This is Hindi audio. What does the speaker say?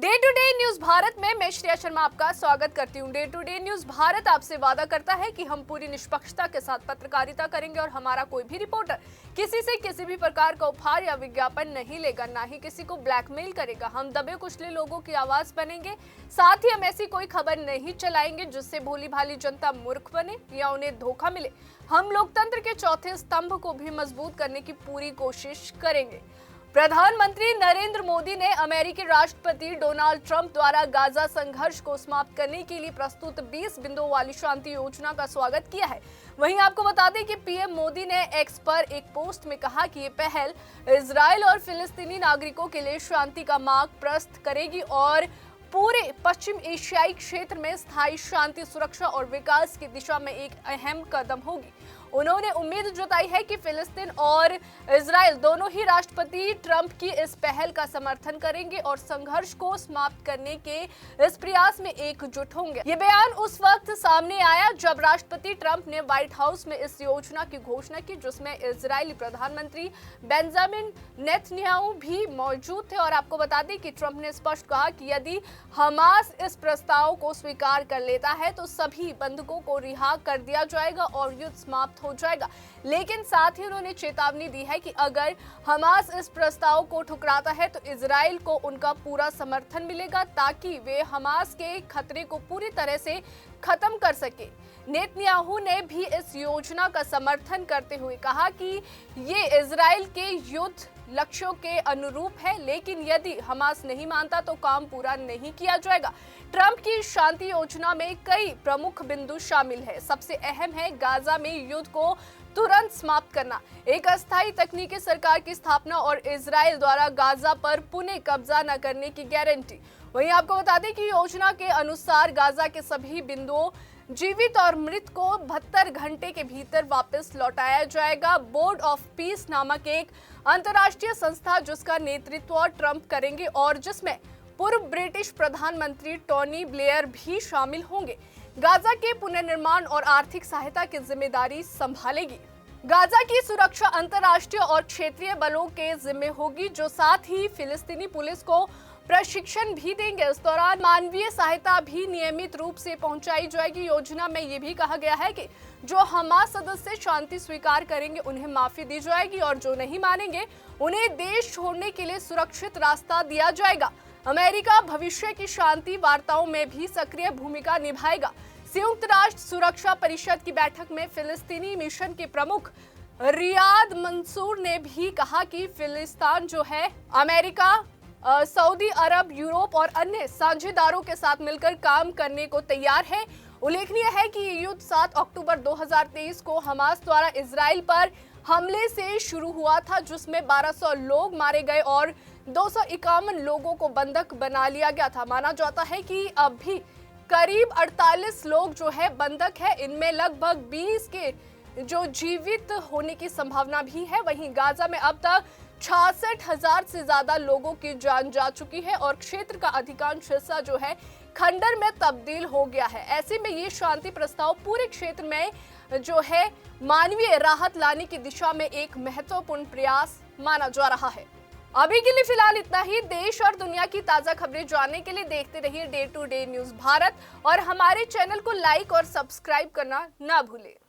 Day to day news Bharat में मैं श्रेया शर्मा आपका स्वागत करती हूं। Day to day news Bharat आपसे वादा करता है कि हम पूरी निष्पक्षता के साथ पत्रकारिता करेंगे और हमारा कोई भी रिपोर्टर किसी से किसी भी प्रकार का उपहार या विज्ञापन नहीं लेगा, ना ही किसी को ब्लैकमेल करेगा। हम दबे कुचले लोगों की आवाज बनेंगे, साथ ही हम ऐसी कोई खबर नहीं चलाएंगे जिससे भोली भाली जनता मूर्ख बने या उन्हें धोखा मिले। हम लोकतंत्र के चौथे स्तंभ को भी मजबूत करने की पूरी कोशिश करेंगे। प्रधानमंत्री नरेंद्र मोदी ने अमेरिकी राष्ट्रपति डोनाल्ड ट्रंप द्वारा गाजा संघर्ष को समाप्त करने के लिए प्रस्तुत 20 बिंदुओं वाली शांति योजना का स्वागत किया है। वहीं आपको बता दें कि पीएम मोदी ने एक्स पर एक पोस्ट में कहा कि ये पहल इजरायल और फिलिस्तीनी नागरिकों के लिए शांति का मार्ग प्रशस्त करेगी और पूरे पश्चिम एशियाई क्षेत्र में स्थायी शांति, सुरक्षा और विकास की दिशा में एक अहम कदम होगी। उन्होंने उम्मीद जताई है कि फिलिस्तीन और इजरायल दोनों ही राष्ट्रपति ट्रंप की इस पहल का समर्थन करेंगे और संघर्ष को समाप्त करने के इस प्रयास में एकजुट होंगे। ये बयान उस वक्त सामने आया जब राष्ट्रपति ट्रंप ने व्हाइट हाउस में इस योजना की घोषणा की, जिसमें इजरायली प्रधानमंत्री बेंजामिन नेतन्याहू भी मौजूद थे। और आपको बता दें कि ट्रंप ने स्पष्ट कहा कि यदि हमास इस प्रस्ताव को स्वीकार कर लेता है तो सभी बंधकों को रिहा कर दिया जाएगा और युद्ध समाप्त हो जाएगा। लेकिन साथ ही उन्होंने चेतावनी दी है कि अगर हमास इस प्रस्ताव को ठुकराता है तो इजराइल को उनका पूरा समर्थन मिलेगा ताकि वे हमास के खतरे को पूरी तरह से खत्म कर सके। नेतन्याहू ने भी इस योजना का समर्थन करते हुए कहा कि ये इजराइल के युद्ध लक्ष्यों के अनुरूप है, लेकिन यदि हमास नहीं मानता तो काम पूरा नहीं किया जाएगा। ट्रंप की शांति योजना में कई प्रमुख बिंदु शामिल है। सबसे अहम है गाजा में युद्ध को तुरंत समाप्त करना, एक अस्थायी तकनीकी सरकार की स्थापना और इजराइल द्वारा गाजा पर पुनः कब्जा न करने की गारंटी। वहीं आपको बता दें कि योजना के अनुसार गाजा के सभी बिंदुओं, जीवित और मृत को 72 घंटे के भीतर वापस लौटाया जाएगा। बोर्ड ऑफ पीस नामक एक अंतर्राष्ट्रीय संस्था जिसका नेतृत्व ट्रंप करेंगे और जिसमें पूर्व ब्रिटिश प्रधानमंत्री टोनी ब्लेयर भी शामिल होंगे, गाजा के पुनर्निर्माण और आर्थिक सहायता की जिम्मेदारी संभालेगी। गाजा की सुरक्षा अंतर्राष्ट्रीय और क्षेत्रीय बलों के जिम्मे होगी, जो साथ ही फिलिस्तीनी पुलिस को प्रशिक्षण भी देंगे। इस दौरान मानवीय सहायता भी नियमित रूप से पहुंचाई जाएगी। योजना में ये भी कहा गया है कि जो हमास सदस्य शांति स्वीकार करेंगे उन्हें माफी दी जाएगी और जो नहीं मानेंगे उन्हें देश छोड़ने के लिए सुरक्षित रास्ता दिया जाएगा। अमेरिका भविष्य की शांति वार्ताओं में भी सक्रिय भूमिका निभाएगा। संयुक्त राष्ट्र सुरक्षा परिषद की बैठक में फिलिस्तीनी मिशन के प्रमुख रियाद मंसूर ने भी कहा कि फिलिस्तीन जो है अमेरिका, सऊदी अरब, यूरोप और अन्य साझेदारों के साथ मिलकर काम करने को तैयार है। उल्लेखनीय है कि ये युद्ध 7 अक्टूबर 2023 को हमास द्वारा इजराइल पर हमले से शुरू हुआ था, जिसमें 1200 लोग मारे गए और 251 लोगों को बंधक बना लिया गया था। माना जाता है कि अब भी करीब 48 लोग जो है बंधक है, इनमें लगभग 20 के जो जीवित होने की संभावना भी है। वहीं गाजा में अब तक 66,000 से ज्यादा लोगों की जान जा चुकी है और क्षेत्र का अधिकांश हिस्सा जो है खंडर में तब्दील हो गया है। ऐसे में ये शांति प्रस्ताव पूरे क्षेत्र में जो है मानवीय राहत लाने की दिशा में एक महत्वपूर्ण प्रयास माना जा रहा है। अभी के लिए फिलहाल इतना ही। देश और दुनिया की ताजा खबरें जानने के लिए देखते रहिए day to day news Bharat और हमारे चैनल को लाइक और सब्सक्राइब करना ना भूलें।